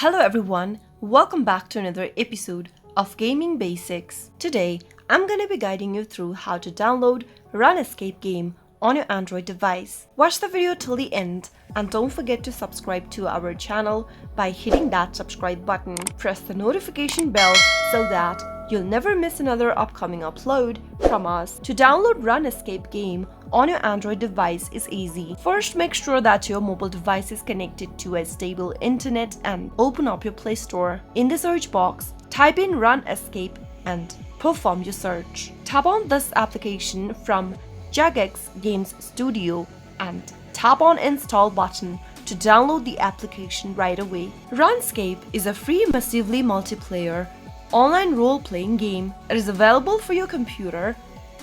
Hello everyone, welcome back to another episode of Gaming Basics. Today, I'm gonna be guiding you through how to download RuneScape game on your Android device. Watch the video till the end and don't forget to subscribe to our channel by hitting that subscribe button. Press the notification bell so that you'll never miss another upcoming upload from us. To download RuneScape game on your Android device is easy. First, make sure that your mobile device is connected to a stable internet and open up your Play Store. In the search box, type in RuneScape and perform your search. Tap on this application from Jagex Games Studio and tap on Install button to download the application right away. RuneScape is a free massively multiplayer online role-playing game. It is available for your computer,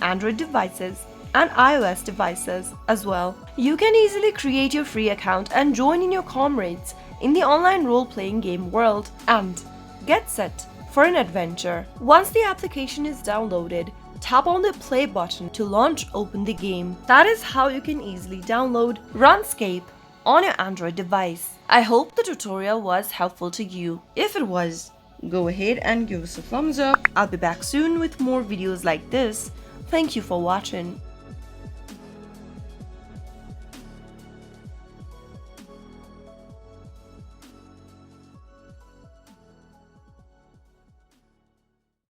Android devices, and iOS devices as well. You can easily create your free account and join in your comrades in the online role-playing game world and get set for an adventure. Once the application is downloaded, tap on the play button to open the game. That is how you can easily download RuneScape on your Android device. I hope the tutorial was helpful to you. If it was, go ahead and give us a thumbs up. I'll be back soon with more videos like this. Thank you for watching.